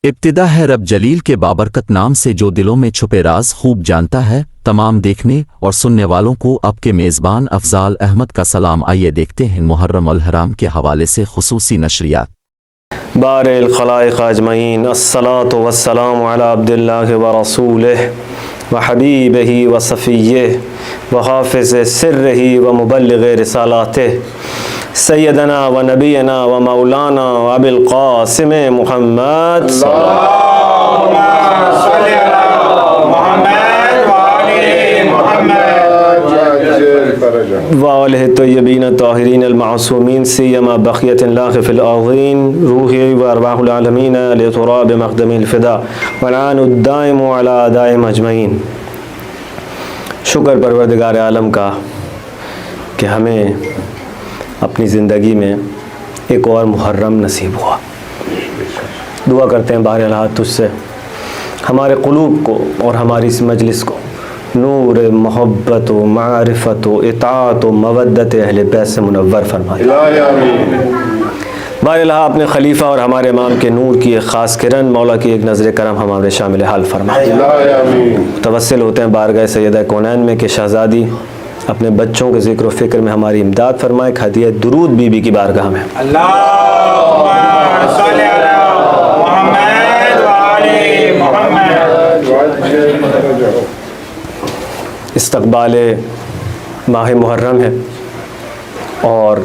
ابتدا ہے رب جلیل کے بابرکت نام سے جو دلوں میں چھپے راز خوب جانتا ہے۔ تمام دیکھنے اور سننے والوں کو اب کے میزبان افضال احمد کا سلام۔ آئیے دیکھتے ہیں محرم الحرام کے حوالے سے خصوصی نشریات۔ بار الخلائق اجمعین، الصلاۃ والسلام علی عبد اللہ ورسولہ وحبیبہ وصفیہ وحافظ سرہ ومبلغ رسالاتہ سیدنا و نبینا و مولانا ابی القاسم محمد وآلہ الطیبین الطاہرین المعصومین سیما بقیت اللہ فی الارضین روحی و ارواح العالمین لتراب مقدم الفدا والعان الدائم علی دائم اجمعین۔ شکر پروردگار عالم کا کہ ہمیں اپنی زندگی میں ایک اور محرم نصیب ہوا۔ دعا کرتے ہیں بار الہ تجھ سے ہمارے قلوب کو اور ہماری اس مجلس کو نور محبت و معرفت و اطاعت و مودت اہل بیت سے منور فرمائے۔ بار الہ اپنے خلیفہ اور ہمارے امام کے نور کی ایک خاص کرن، مولا کی ایک نظر کرم ہمارے شامل حال فرمائے۔ توسل ہوتے ہیں بارگاہ سیدہ کونین میں کہ شہزادی اپنے بچوں کے ذکر و فکر میں ہماری امداد فرمائے۔ ہدیہ درود بی بی کی بارگاہ میں۔ استقبال ماہ محرم ہے اور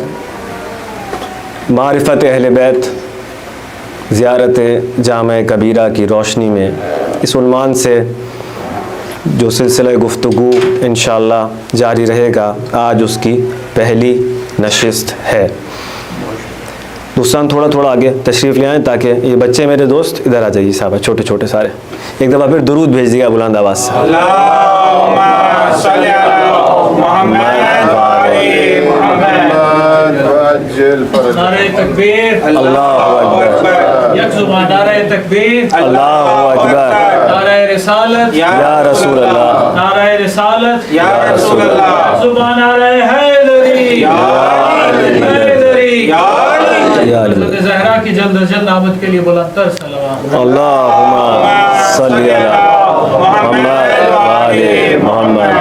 معرفت اہل بیت زیارت جامع کبیرہ کی روشنی میں اس عنوان سے جو سلسلہ گفتگو انشاءاللہ جاری رہے گا، آج اس کی پہلی نشست ہے۔ دوستان تھوڑا تھوڑا آگے تشریف لے آئیں تاکہ یہ بچے میرے دوست ادھر آ جائیے صاحب، چھوٹے چھوٹے سارے، ایک دفعہ پھر درود بھیج دیجیے بلند آواز سے۔ اللہم صلی علی محمد وعلی محمد وعجل فرجہ۔ نعرہ تکبیر، اللہ اکبر، یک زبان نعرہ تکبیر، اللہ اکبر، نعرہ رسالت یا رسول اللہ، نعرہ رسالت یا رسول اللہ، زبان نعرہ حیدری یا حیدری یا حضرت زہرا کی جلد از جلد آمد کے لیے بلند تر صلوات۔ اللہم صلی علی محمد وعلی محمد۔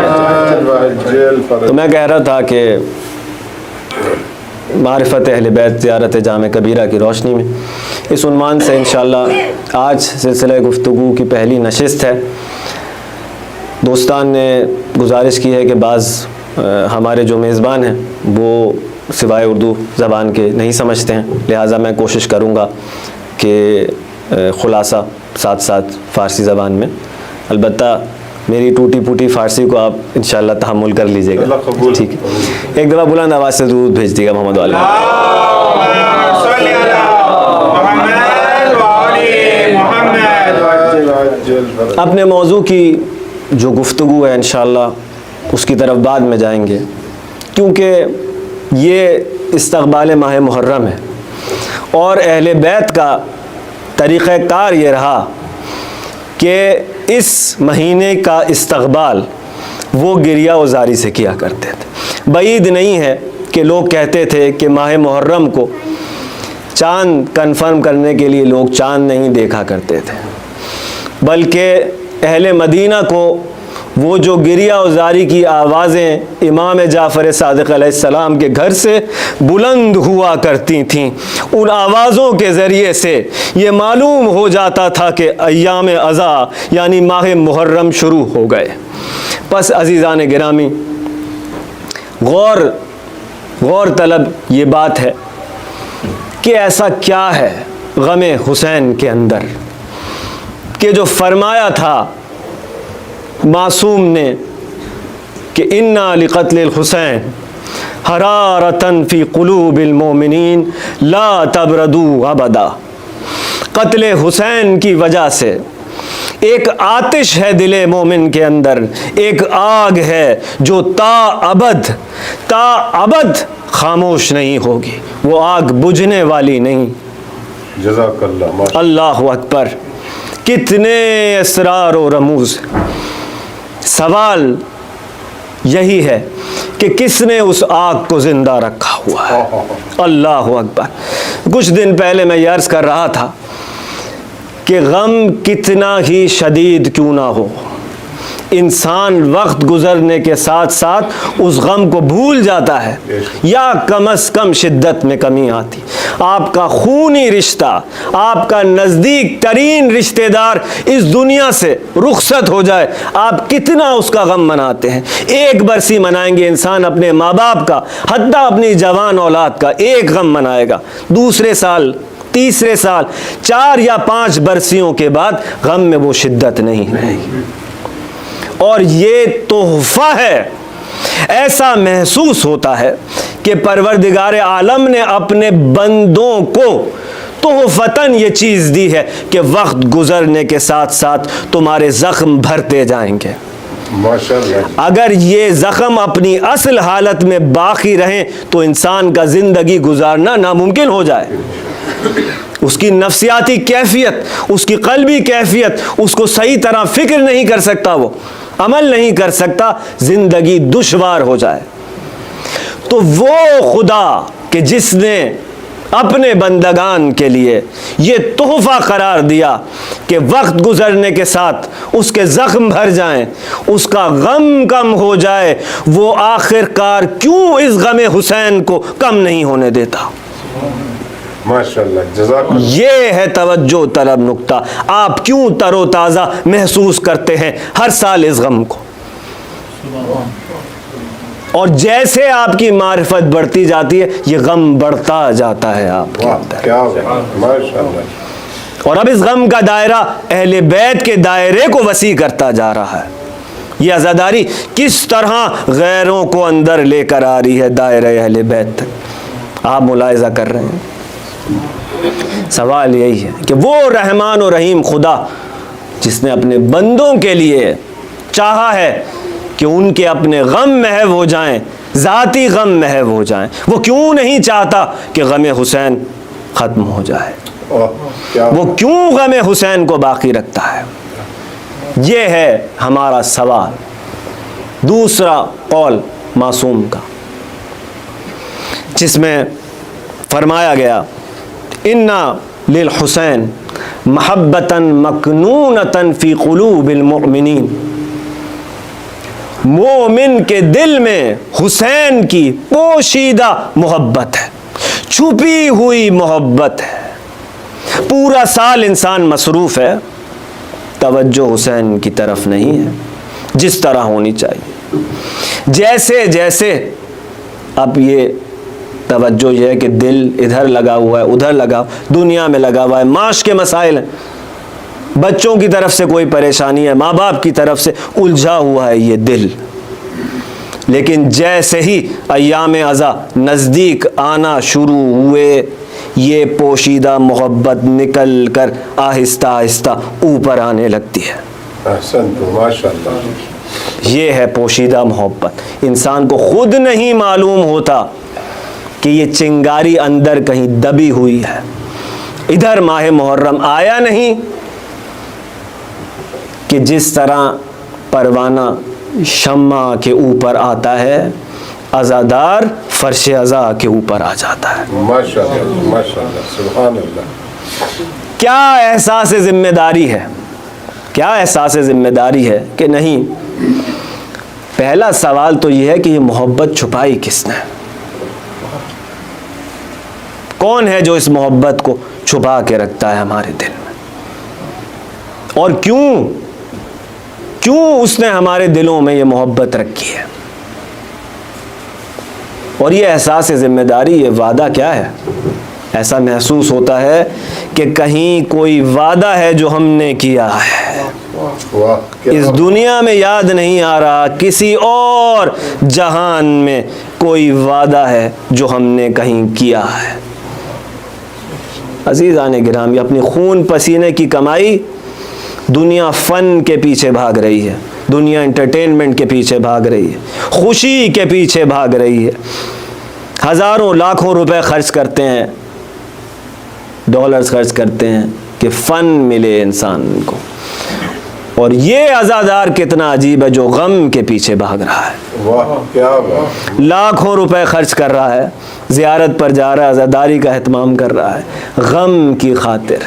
تو میں کہہ رہا تھا کہ معرفت اہل بیت زیارت جامع کبیرہ کی روشنی میں اس عنوان سے انشاءاللہ آج سلسلہ گفتگو کی پہلی نشست ہے۔ دوستان نے گزارش کی ہے کہ بعض ہمارے جو میزبان ہیں وہ سوائے اردو زبان کے نہیں سمجھتے ہیں، لہٰذا میں کوشش کروں گا کہ خلاصہ ساتھ ساتھ فارسی زبان میں، البتہ میری ٹوٹی پھوٹی فارسی کو آپ انشاءاللہ تحمل کر لیجئے گا، ٹھیک ہے؟ ایک دفعہ بلند آواز سے درود بھیج دیے گا محمد والا۔ اپنے موضوع کی جو گفتگو ہے انشاءاللہ اس کی طرف بعد میں جائیں گے، کیونکہ یہ استقبال ماہ محرم ہے اور اہل بیت کا طریقہ کار یہ رہا کہ اس مہینے کا استقبال وہ گریہ وزاری سے کیا کرتے تھے۔ بعید نہیں ہے کہ لوگ کہتے تھے کہ ماہ محرم کو چاند کنفرم کرنے کے لیے لوگ چاند نہیں دیکھا کرتے تھے، بلکہ اہل مدینہ کو وہ جو گریہ وزاری کی آوازیں امام جعفر صادق علیہ السلام کے گھر سے بلند ہوا کرتی تھیں، ان آوازوں کے ذریعے سے یہ معلوم ہو جاتا تھا کہ ایام اضحیٰ یعنی ماہ محرم شروع ہو گئے۔ پس عزیزان گرامی، غور طلب یہ بات ہے کہ ایسا کیا ہے غم حسین کے اندر کہ جو فرمایا تھا معصوم نے کہ انا لقتل الحسین حرارتن فی قلوب المومنین لا تبردو ابدا۔ قتل حسین کی وجہ سے ایک آتش ہے دل مومن کے اندر، ایک آگ ہے جو تا ابد خاموش نہیں ہوگی، وہ آگ بجھنے والی نہیں۔ جزاک اللہ۔ اللہ اکبر، کتنے اسرار و رموز۔ سوال یہی ہے کہ کس نے اس آگ کو زندہ رکھا ہوا ہے؟ اللہ اکبر۔ کچھ دن پہلے میں یہ عرض کر رہا تھا کہ غم کتنا ہی شدید کیوں نہ ہو، انسان وقت گزرنے کے ساتھ ساتھ اس غم کو بھول جاتا ہے یا کم از کم شدت میں کمی آتی۔ آپ کا خونی رشتہ، آپ کا نزدیک ترین رشتہ دار اس دنیا سے رخصت ہو جائے، آپ کتنا اس کا غم مناتے ہیں۔ ایک برسی منائیں گے انسان اپنے ماں باپ کا، حتیٰ اپنی جوان اولاد کا ایک غم منائے گا، دوسرے سال، تیسرے سال، 4 یا 5 برسیوں کے بعد غم میں وہ شدت نہیں رہے گی۔ اور یہ تحفہ ہے، ایسا محسوس ہوتا ہے کہ پروردگار عالم نے اپنے بندوں کو تحفتاً یہ چیز دی ہے کہ وقت گزرنے کے ساتھ ساتھ تمہارے زخم بھرتے جائیں گے۔ ماشاءاللہ۔ اگر یہ زخم اپنی اصل حالت میں باقی رہیں تو انسان کا زندگی گزارنا ناممکن ہو جائے۔ اس کی نفسیاتی کیفیت، اس کی قلبی کیفیت، اس کو صحیح طرح فکر نہیں کر سکتا، وہ عمل نہیں کر سکتا، زندگی دشوار ہو جائے۔ تو وہ خدا کہ جس نے اپنے بندگان کے لیے یہ تحفہ قرار دیا کہ وقت گزرنے کے ساتھ اس کے زخم بھر جائیں، اس کا غم کم ہو جائے، وہ آخر کار کیوں اس غم حسین کو کم نہیں ہونے دیتا؟ ماشاءاللہ، جزاک اللہ۔ یہ ہے توجہ طلب نقطہ۔ آپ کیوں تر و تازہ محسوس کرتے ہیں ہر سال اس غم کو؟ اور جیسے آپ کی معرفت بڑھتی جاتی ہے یہ غم بڑھتا جاتا ہے آپ کے اندر۔ کیا بات، ماشاءاللہ۔ اور اب اس غم کا دائرہ اہل بیت کے دائرے کو وسیع کرتا جا رہا ہے۔ یہ عزاداری کس طرح غیروں کو اندر لے کر آ رہی ہے دائرہ اہل بیت تک، آپ ملاحظہ کر رہے ہیں۔ سوال یہی ہے کہ وہ رحمان و رحیم خدا جس نے اپنے بندوں کے لیے چاہا ہے کہ ان کے اپنے غم محو ہو جائیں، ذاتی غم محو ہو جائیں، وہ کیوں نہیں چاہتا کہ غم حسین ختم ہو جائے؟ وہ کیوں غم حسین کو باقی رکھتا ہے؟ یہ ہے ہمارا سوال۔ دوسرا قول معصوم کا جس میں فرمایا گیا اِنَّ لِلْحُسَيْن مَحَبَّةً مَكْنُونَةً فِي قُلُوبِ الْمُؤْمِنِينَ، مومن کے دل میں حسین کی پوشیدہ محبت ہے، چھپی ہوئی محبت ہے۔ پورا سال انسان مصروف ہے، توجہ حسین کی طرف نہیں ہے جس طرح ہونی چاہیے۔ جیسے جیسے اب یہ توجہ یہ ہے کہ دل ادھر لگا ہوا ہے، ادھر لگا، دنیا میں لگا ہوا ہے، معاش کے مسائل ہیں، بچوں کی طرف سے کوئی پریشانی ہے، ماں باپ کی طرف سے الجھا ہوا ہے یہ دل۔ لیکن جیسے ہی ایام عزا نزدیک آنا شروع ہوئے یہ پوشیدہ محبت نکل کر آہستہ آہستہ اوپر آنے لگتی ہے۔ احسن تو، ماشاءاللہ۔ یہ ہے پوشیدہ محبت۔ انسان کو خود نہیں معلوم ہوتا کہ یہ چنگاری اندر کہیں دبی ہوئی ہے۔ ادھر ماہ محرم آیا نہیں کہ جس طرح پروانہ شمع کے اوپر آتا ہے، عزادار فرش عزا کے اوپر آ جاتا ہے۔ ماشاءاللہ، ماشاءاللہ، سبحان اللہ۔ کیا احساس ذمہ داری ہے، کیا احساس ذمہ داری ہے کہ نہیں؟ پہلا سوال تو یہ ہے کہ یہ محبت چھپائی کس نے؟ کون ہے جو اس محبت کو چھپا کے رکھتا ہے ہمارے دل میں؟ اور کیوں اس نے ہمارے دلوں میں یہ محبت رکھی ہے؟ اور یہ احساس ذمہ داری، یہ وعدہ کیا ہے؟ ایسا محسوس ہوتا ہے کہ کہیں کوئی وعدہ ہے جو ہم نے کیا ہے، اس دنیا میں یاد نہیں آ رہا، کسی اور جہان میں کوئی وعدہ ہے جو ہم نے کہیں کیا ہے۔ عزیزان گرامی، اپنی خون پسینے کی کمائی، دنیا فن کے پیچھے بھاگ رہی ہے، دنیا انٹرٹینمنٹ کے پیچھے بھاگ رہی ہے، خوشی کے پیچھے بھاگ رہی ہے، ہزاروں لاکھوں روپے خرچ کرتے ہیں، ڈالرز خرچ کرتے ہیں کہ فن ملے انسان کو۔ اور یہ عزادار کتنا عجیب ہے جو غم کے پیچھے بھاگ رہا ہے، واہ کیا بات، لاکھوں روپے خرچ کر رہا ہے، زیارت پر جا رہا ہے، عزاداری کا اہتمام کر رہا ہے غم کی خاطر۔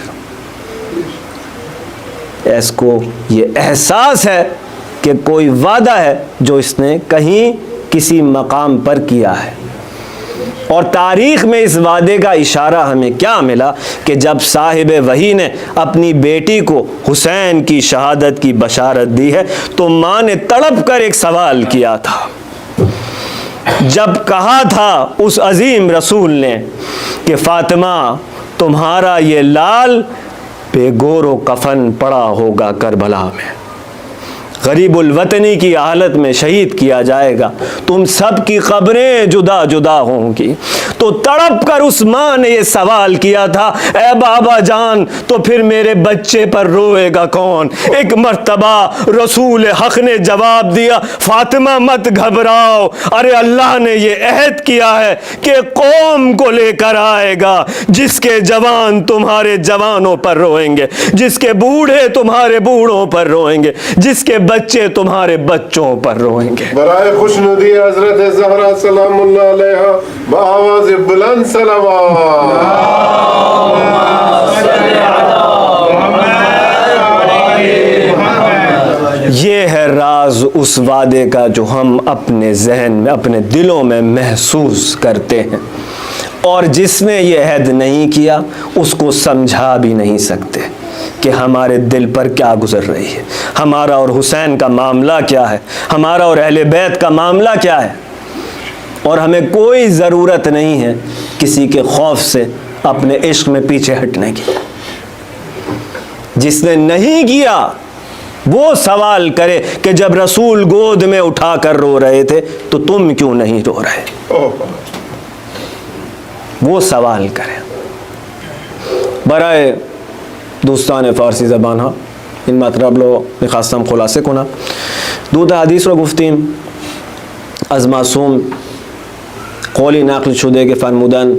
اس کو یہ احساس ہے کہ کوئی وعدہ ہے جو اس نے کہیں کسی مقام پر کیا ہے. اور تاریخ میں اس وعدے کا اشارہ ہمیں کیا ملا کہ جب صاحب وحی نے اپنی بیٹی کو حسین کی شہادت کی بشارت دی ہے تو ماں نے تڑپ کر ایک سوال کیا تھا. جب کہا تھا اس عظیم رسول نے کہ فاطمہ تمہارا یہ لال بے گور و کفن پڑا ہوگا کربلا میں، غریب الوطنی کی حالت میں شہید کیا جائے گا، تم سب کی قبریں جدا جدا ہوں گی. تو تڑپ کر اس ماں نے یہ سوال کیا تھا، اے بابا جان تو پھر میرے بچے پر روئے گا کون؟ ایک مرتبہ رسول حق نے جواب دیا، فاطمہ مت گھبراؤ، ارے اللہ نے یہ عہد کیا ہے کہ قوم کو لے کر آئے گا جس کے جوان تمہارے جوانوں پر روئیں گے، جس کے بوڑھے تمہارے بوڑھوں پر روئیں گے، جس کے بچے تمہارے بچوں پر روئیں گے. برائے خوشنودی حضرت زہرا سلام اللہ علیہا بآواز بلند صلوات. یہ ہے راز اس وعدے کا جو ہم اپنے ذہن میں اپنے دلوں میں محسوس کرتے ہیں، اور جس نے یہ عہد نہیں کیا اس کو سمجھا بھی نہیں سکتے کہ ہمارے دل پر کیا گزر رہی ہے، ہمارا اور حسین کا معاملہ کیا ہے، ہمارا اور اہل بیت کا معاملہ کیا ہے. اور ہمیں کوئی ضرورت نہیں ہے کسی کے خوف سے اپنے عشق میں پیچھے ہٹنے کی. جس نے نہیں کیا وہ سوال کرے کہ جب رسول گود میں اٹھا کر رو رہے تھے تو تم کیوں نہیں رو رہے؟ وہ سوال کرے. برائے دوستان فارسی زبان ها این مطلب رو میخواستم خلاصه کنم. دو تا حدیث رو گفتیم از معصوم، قولی نقل شده که فرمودن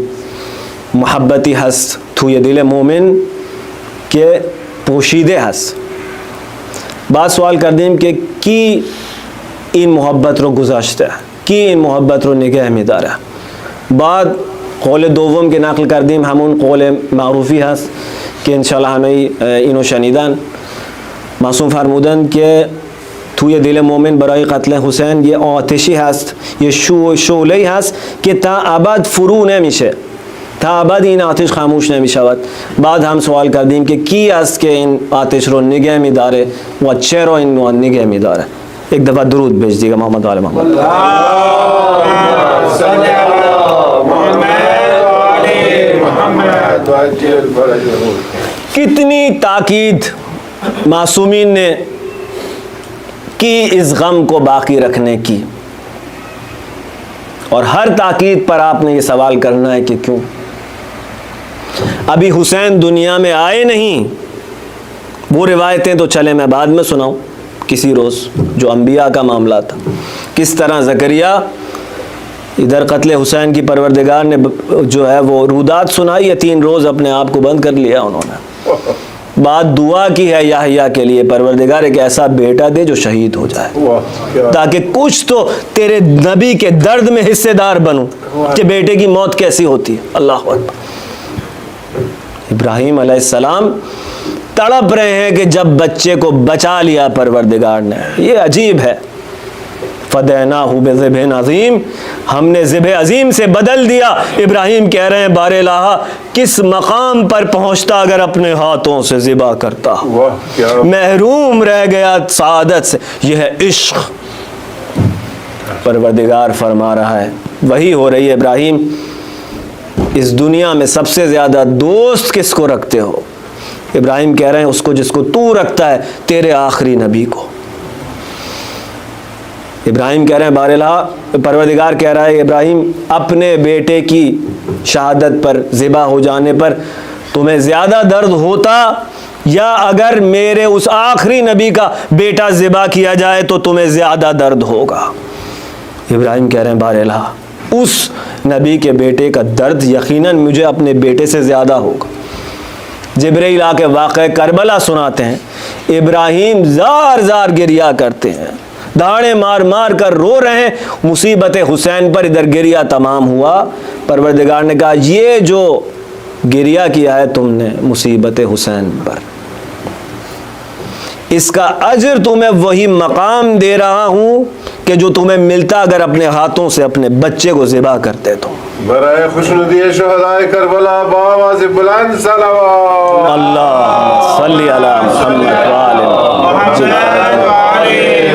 محبتی هست توی دل مومن که پوشیده هست. بعد سوال کردیم که کی این محبت رو گذاشته، کی این محبت رو نگه میداره. بعد قول دوم که نقل کردیم همون قول معروفی هست که انشالله همه اینو شنیدن. معصوم فرمودن که توی دل مومن برای قتل حسین یه آتشی هست، یه شعله‌ای هست که تا ابد فرو نمیشه، تا ابد این آتش خاموش نمیشود. بعد هم سوال کردیم که کی است که این آتش رو نگه میداره و چرا این رو نگه میداره. ایک دفعہ درود بھیج دیگا محمد وآل محمد. کتنی تاکید معصومین نے کی اس غم کو باقی رکھنے کی، اور ہر تاکید پر آپ نے یہ سوال کرنا ہے کہ کیوں؟ ابھی حسین دنیا میں آئے نہیں. وہ روایتیں تو چلے میں بعد میں سناؤں کسی روز، جو انبیاء کا معاملہ تھا. کس طرح زکریا ادھر قتل حسین کی پروردگار نے جو ہے وہ رودات سنائی ہے، 3 روز اپنے آپ کو بند کر لیا انہوں نے. بعد دعا کی ہے یحییٰ کے لیے، پروردگار ایک ایسا بیٹا دے جو شہید ہو جائے تاکہ کچھ تو تیرے نبی کے درد میں حصے دار بنوں کہ بیٹے کی موت کیسی ہوتی ہے. اللہ اکبر. ابراہیم علیہ السلام تڑپ رہے ہیں کہ جب بچے کو بچا لیا پروردگار نے. یہ عجیب ہے. فدیناہ بذبح عظیم، ہم نے ذبح عظیم سے بدل دیا. ابراہیم کہہ رہے ہیں بار الہ کس مقام پر پہنچتا اگر اپنے ہاتھوں سے ذبح کرتا، محروم رہ گیا سعادت سے. یہ ہے عشق. پروردگار فرما رہا ہے وہی ہو رہی ہے. ابراہیم اس دنیا میں سب سے زیادہ دوست کس کو رکھتے ہو؟ ابراہیم کہہ رہے ہیں اس کو جس کو تو رکھتا ہے، تیرے آخری نبی کو. ابراہیم کہہ رہے ہیں بار الہ، پروردگار کہہ رہا ہے ابراہیم اپنے بیٹے کی شہادت پر، ذبح ہو جانے پر تمہیں زیادہ درد ہوتا، یا اگر میرے اس آخری نبی کا بیٹا ذبح کیا جائے تو تمہیں زیادہ درد ہوگا؟ ابراہیم کہہ رہے ہیں بار الہ اس نبی کے بیٹے کا درد یقیناً مجھے اپنے بیٹے سے زیادہ ہوگا. جبرائیل آ کے واقعہ کربلا سناتے ہیں. ابراہیم زار زار گریا کرتے ہیں، داڑے مار مار کر رو رہے ہیں. مصیبت حسین پر ادھر گریا تمام ہوا. پروردگار نے کہا یہ جو گریا کیا ہے تم نے مصیبت حسین پر، اس کا اجر تمہیں وہی مقام دے رہا ہوں کہ جو تمہیں ملتا اگر اپنے ہاتھوں سے اپنے بچے کو ذبح کرتے تو. برائے خوشنودی شہدائے کربلا بآواز بلند صلوات. اللہ صلی علی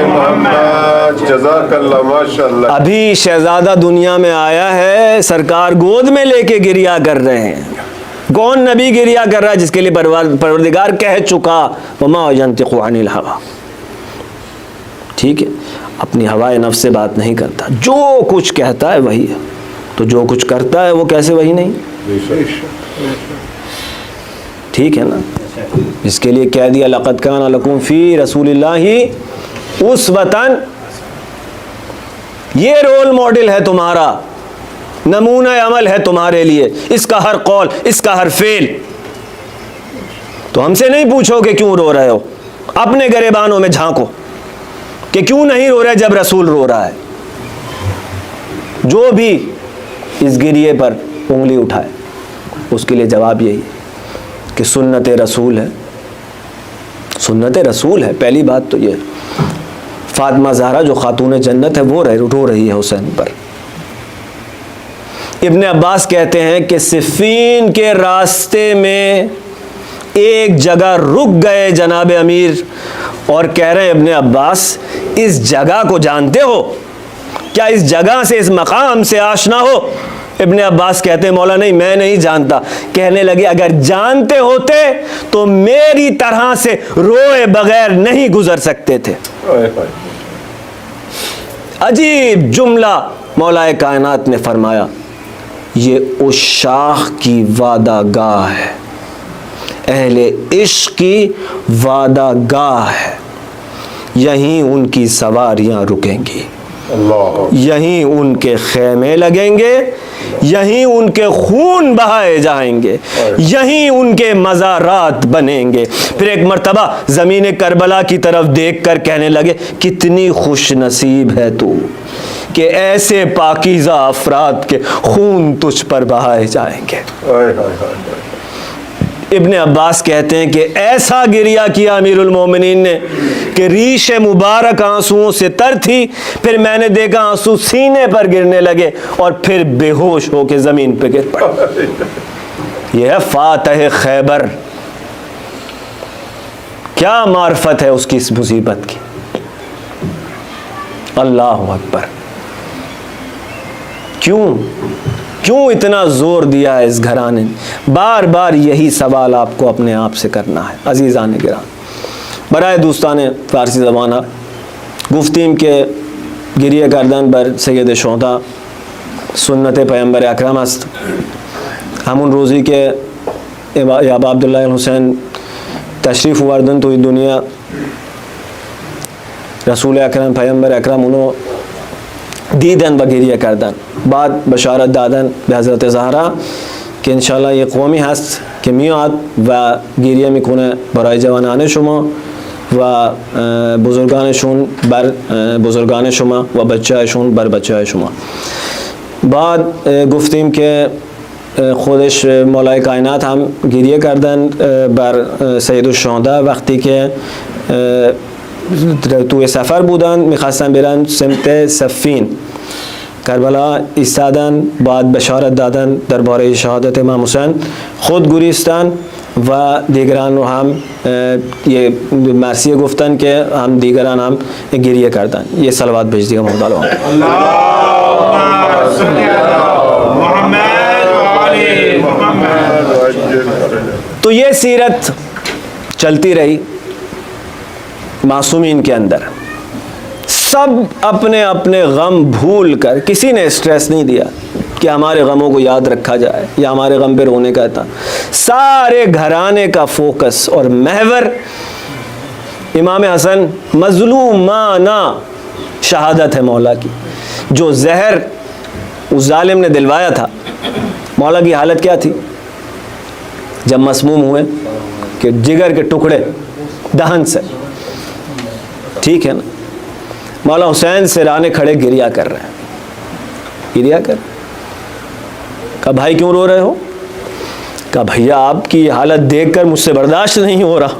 محمد. جزاک اللہ. ماشاء اللہ. ابھی شہزادہ دنیا میں آیا ہے, سرکار گود میں لے کے گریا کر رہے ہیں. کون نبی گریا کر رہا ہے؟ جس کے لیے پروردگار کہہ چکا وما ینطق عن الہوی. ٹھیک ہے, اپنی ہوائے نفس سے بات نہیں کرتا, جو کچھ کہتا ہے وہی ہے. تو جو کچھ کرتا ہے وہ کیسے وہی نہیں؟ ٹھیک ہے نا. اس کے لیے کہہ دیا لقد کان لکم فی رسول اللہ اسوۃ, یہ رول ماڈل ہے تمہارا, نمونہ عمل ہے تمہارے لیے, اس کا ہر قول, اس کا ہر فعل. تو ہم سے نہیں پوچھو کہ کیوں رو رہے ہو, اپنے گریبانوں میں جھانکو کہ کیوں نہیں رو رہے جب رسول رو رہا ہے. جو بھی اس گریے پر انگلی اٹھائے اس کے لیے جواب یہی ہے کہ سنت رسول ہے, سنت رسول ہے. پہلی بات تو یہ, فاطمہ زہرا جو خاتون جنت ہے وہ رو رہی ہے حسین پر. ابن عباس کہتے ہیں کہ صفین کے راستے میں ایک جگہ رک گئے جناب امیر, اور کہہ رہے ہیں ابن عباس اس جگہ کو جانتے ہو کیا, اس جگہ سے, اس مقام سے آشنا ہو؟ ابن عباس کہتے ہیں مولا نہیں, میں نہیں جانتا. کہنے لگے اگر جانتے ہوتے تو میری طرح سے روئے بغیر نہیں گزر سکتے تھے. عجیب جملہ مولا کائنات نے فرمایا, یہ عشاق کی وعدہ گاہ ہے, اہل عشق کی وعدہ گاہ ہے, یہیں ان کی سواریاں رکیں گی, یہیں ان کے خیمے لگیں گے, یہیں ان کے خون بہائے جائیں گے, یہیں ان کے مزارات بنیں گے. پھر ایک مرتبہ زمین کربلا کی طرف دیکھ کر کہنے لگے کتنی خوش نصیب ہے تو کہ ایسے پاکیزہ افراد کے خون تجھ پر بہائے جائیں گے. ابن عباس کہتے ہیں کہ ایسا گریہ کیا امیر المومنین نے کہ ریش مبارک آنسوؤں سے تر تھی. پھر میں نے دیکھا آنسو سینے پر گرنے لگے اور پھر بے ہوش ہو کے زمین پہ گر پڑے. یہ ہے فاتح خیبر. کیا معرفت ہے اس کی اس مصیبت کی. اللہ اکبر. کیوں اتنا زور دیا ہے اس گھرانے نے؟ بار بار یہی سوال آپ کو اپنے آپ سے کرنا ہے عزیزان گرامی. برائے دوستان فارسی زبانہ گفتیم کے گریہ گردن بر سید شہدا سنت پیغمبر اکرم است. ہمون روزی کے ابا عبداللہ حسین تشریف وردن تو دنیا رسول اکرم پیغمبر اکرم انہوں دیدن و گریہ کردن. بعد بشارت دادن به حضرت زهرا که انشالله یک قومی هست که میاد و گریه میکنه برای جوانان شما و بزرگانشون بر بزرگان شما و بچه‌هاشون بر بچه‌های شما. بعد گفتیم که خودش مولای کائنات هم گریه کردن بر سید الشهدا وقتی که توی سفر بودن میخواستن برن سمت صفین کربلا ایستادن. بعد بشارت دادن درباره شهادت امام حسین, خود گریستن و دیگران رو هم یہ مرثیه گفتن که هم دیگران هم گریه کردن. یہ صلوات بھیج دیگا محمد علیہ تو یہ سیرت چلتی رہی معصومین کے اندر. سب اپنے اپنے غم بھول کر, کسی نے اسٹریس نہیں دیا کہ ہمارے غموں کو یاد رکھا جائے یا ہمارے غم پہ رونے کا تھا. سارے گھرانے کا فوکس اور محور امام حسن مظلومانہ شہادت ہے مولا کی. جو زہر اس ظالم نے دلوایا تھا, مولا کی حالت کیا تھی جب مسموم ہوئے کہ جگر کے ٹکڑے دہن سے, ٹھیک ہے نا. مولا حسین سرانے کھڑے گریہ کر رہے ہیں, گریہ کر. کہا بھائی کیوں رو رہے ہو؟ کہا بھیا آپ کی حالت دیکھ کر مجھ سے برداشت نہیں ہو رہا.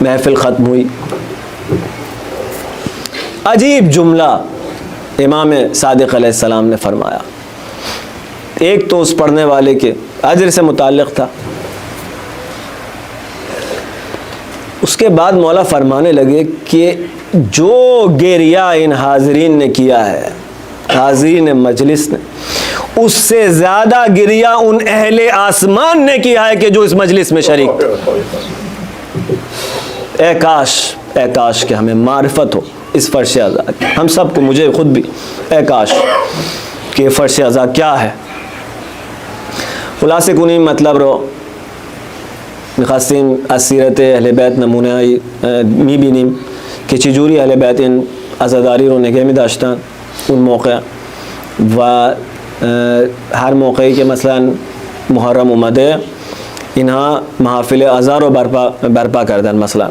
محفل ختم ہوئی. عجیب جملہ امام صادق علیہ السلام نے فرمایا. ایک تو اس پڑھنے والے کے اجر سے متعلق تھا. اس کے بعد مولا فرمانے لگے کہ جو گریہ ان حاضرین نے کیا ہے, حاضرین مجلس نے, اس سے زیادہ گریہ ان اہل آسمان نے کیا ہے کہ جو اس مجلس میں شریک تھے. اے کاش کہ ہمیں معرفت ہو اس فرش عزا کی, ہم سب کو, مجھے خود بھی, اے کاش کہ فرش عزا کیا ہے. خلاصے کنی مطلب رو میخواستیم از سیرت اهل بیت نمونه‌ای میبینیم که چجوری اهل بیت این عزاداری رو نگه می‌داشتن اون موقع, و هر موقعی که مثلا محرم اومده اینها محافل عزا رو برپا کردن. مثلا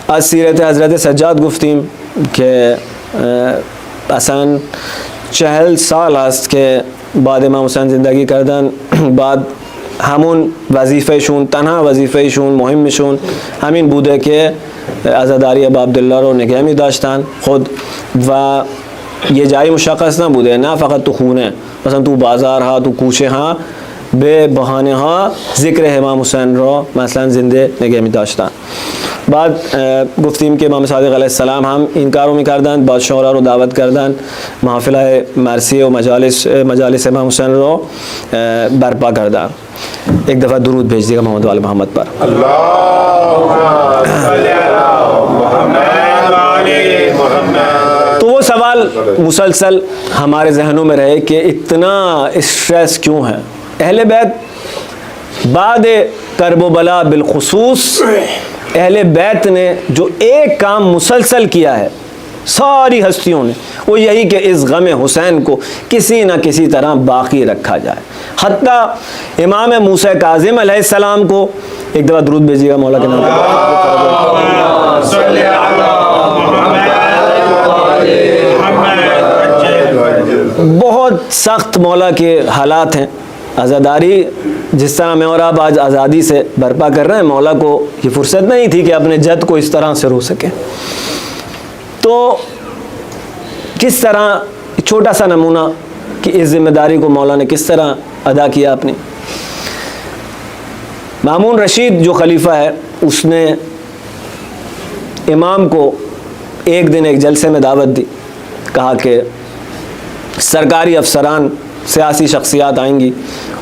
از سیرت حضرت سجاد گفتیم که اصلا 40 سال است که بعد امام حسین زندگی کردن, بعد همون وظیفهشون, تنها وظیفهشون, مهمشون همین بوده که عزاداری ابا عبدالله رو نگه می داشتن خود, و یه جایی مشخص نبوده, نه فقط تو خونه, مثلا تو بازار ها, تو کوچه ها, به بهانه ها ذکر امام حسین رو مثلا زنده نگه می داشتن. بعد گفتیم که امام صادق علیه السلام هم این کارو میکردن, بادشاها رو دعوت کردن محافل مرثیه و مجالس امام حسین رو برپا کردن. ایک دفعہ درود بھیج دیگا محمد وال محمد پر. تو وہ سوال مسلسل ہمارے ذہنوں میں رہے کہ اتنا اسٹریس کیوں ہے. اہل بیت بعد کرب و بلا بالخصوص اہل بیت نے جو ایک کام مسلسل کیا ہے ساری ہستیوں نے, وہ یہی کہ اس غم حسین کو کسی نہ کسی طرح باقی رکھا جائے. حتیٰ امام موسیٰ کاظم علیہ السلام کو, ایک دفعہ درود بھیجیے گا مولا کے نام بہت سخت مولا کے حالات ہیں. عزاداری جس طرح میں اور آپ آج آزادی سے برپا کر رہے ہیں, مولا کو یہ فرصت نہیں تھی کہ اپنے جد کو اس طرح سے رو سکیں. تو کس طرح چھوٹا سا نمونہ کہ اس ذمہ داری کو مولا نے کس طرح ادا کیا اپنی. مامون رشید جو خلیفہ ہے, اس نے امام کو ایک دن ایک جلسے میں دعوت دی, کہا کہ سرکاری افسران, سیاسی شخصیات آئیں گی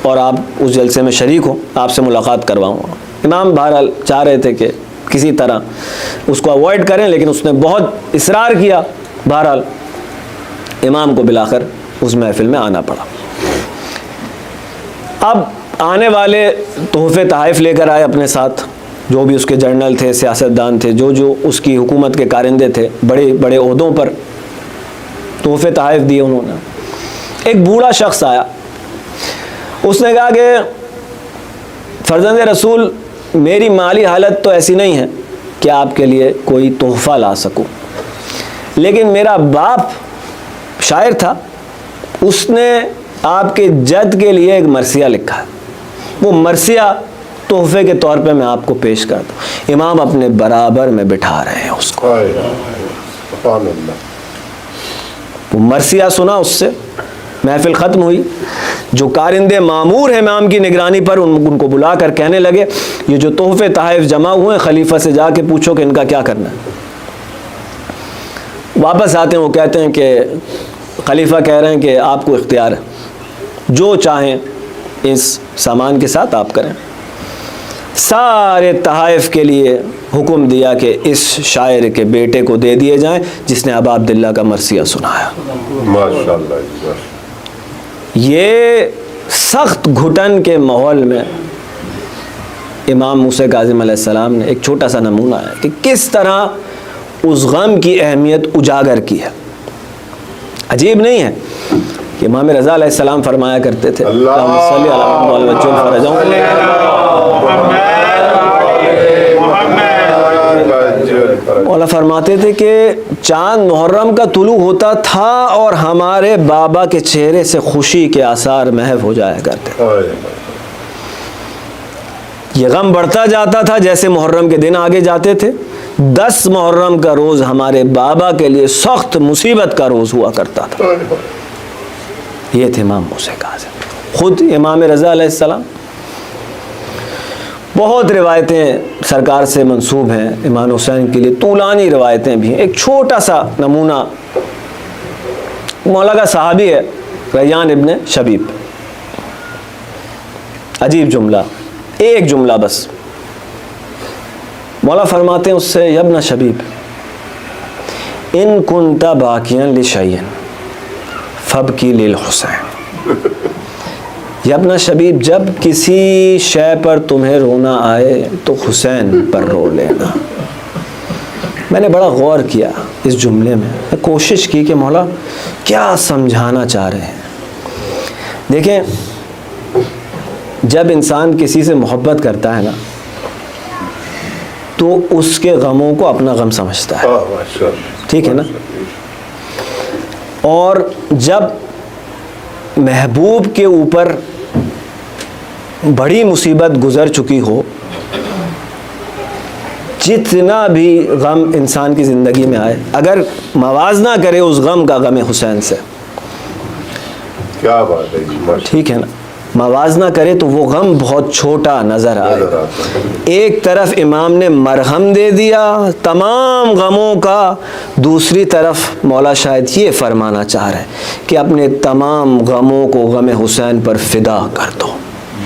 اور آپ اس جلسے میں شریک ہوں, آپ سے ملاقات کرواؤں گا. امام بہرحال چاہ رہے تھے کہ کسی طرح اس کو اوائڈ کریں, لیکن اس نے بہت اصرار کیا. بہرحال امام کو بالآخر اس محفل میں آنا پڑا. اب آنے والے تحفے تحائف لے کر آئے اپنے ساتھ, جو بھی اس کے جرنل تھے, سیاستدان تھے, جو اس کی حکومت کے کارندے تھے, بڑے بڑے عہدوں پر تحفے تحائف دیے انہوں نے. ایک بوڑھا شخص آیا, اس نے کہا کہ فرزند رسول, میری مالی حالت تو ایسی نہیں ہے کہ آپ کے لیے کوئی تحفہ لا سکوں, لیکن میرا باپ شاعر تھا, اس نے آپ کے جد کے لیے ایک مرثیہ لکھا ہے, وہ مرثیہ تحفے کے طور پہ میں آپ کو پیش کرتا ہوں. امام اپنے برابر میں بٹھا رہے ہیں اس کو. وہ مرثیہ سنا, اس سے محفل ختم ہوئی. جو کارندے معمور ہیں امام کی نگرانی پر, ان کو بلا کر کہنے لگے یہ جو تحفے تحائف جمع ہوئے ہیں خلیفہ سے جا کے پوچھو کہ ان کا کیا کرنا ہے. واپس آتے ہیں, وہ کہتے ہیں کہ خلیفہ کہہ رہے ہیں کہ آپ کو اختیار ہے, جو چاہیں اس سامان کے ساتھ آپ کریں. سارے تحائف کے لیے حکم دیا کہ اس شاعر کے بیٹے کو دے دیے جائیں جس نے ابا عبداللہ کا مرثیہ سنایا. ماشاءاللہ. یہ سخت گھٹن کے ماحول میں امام موسیٰ کاظم علیہ السلام نے ایک چھوٹا سا نمونہ ہے کہ کس طرح اس غم کی اہمیت اجاگر کی ہے. عجیب نہیں ہے کہ امام رضا علیہ السلام فرمایا کرتے تھے, مولا فرماتے تھے کہ چاند محرم کا طلوع ہوتا تھا اور ہمارے بابا کے چہرے سے خوشی کے آثار محو ہو جایا کرتے. یہ غم بڑھتا جاتا تھا جیسے محرم کے دن آگے جاتے تھے. 10 محرم کا روز ہمارے بابا کے لیے سخت مصیبت کا روز ہوا کرتا تھا. یہ تھے امام موسیٰ کاظم. خود امام رضا علیہ السلام. بہت روایتیں سرکار سے منسوب ہیں امام حسین کے لیے, طولانی روایتیں بھی ہیں. ایک چھوٹا سا نمونہ مولا کا صحابی ہے ریان ابن شبیب. عجیب جملہ, ایک جملہ بس. مولا فرماتے ہیں اس سے, یا ابن شبیب ان کنت باکیا لشیء فابکی للحسین. یا ابن شبیب جب کسی شے پر تمہیں رونا آئے تو حسین پر رو لینا. میں نے بڑا غور کیا اس جملے میں کوشش کی کہ مولا کیا سمجھانا چاہ رہے ہیں. دیکھیں, جب انسان کسی سے محبت کرتا ہے نا تو اس کے غموں کو اپنا غم سمجھتا ہے, ٹھیک ہے نا. اور جب محبوب کے اوپر بڑی مصیبت گزر چکی ہو, جتنا بھی غم انسان کی زندگی میں آئے, اگر موازنہ کرے اس غم کا غم حسین سے, کیا بات ہے, ٹھیک ہے نا, موازنہ کرے تو وہ غم بہت چھوٹا نظر آئے. ایک طرف امام نے مرہم دے دیا تمام غموں کا, دوسری طرف مولا شاید یہ فرمانا چاہ رہے ہیں کہ اپنے تمام غموں کو غم حسین پر فدا کر دو.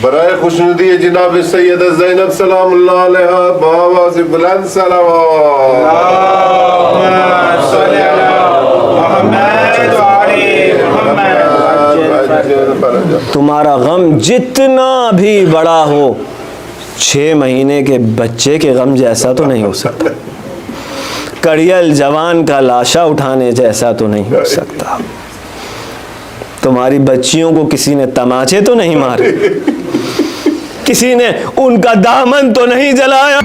برائے خوشنودی جناب سیدہ زینب سلام اللہ علیہا بآواز بلند صلوات. تمہارا غم جتنا بھی بڑا ہو 6 مہینے کے بچے کے غم جیسا تو نہیں ہو سکتا, کڑیل جوان کا لاشا اٹھانے جیسا تو نہیں ہو سکتا. تمہاری بچیوں کو کسی نے تماچے تو نہیں مارے, کسی نے ان کا دامن تو نہیں جلایا.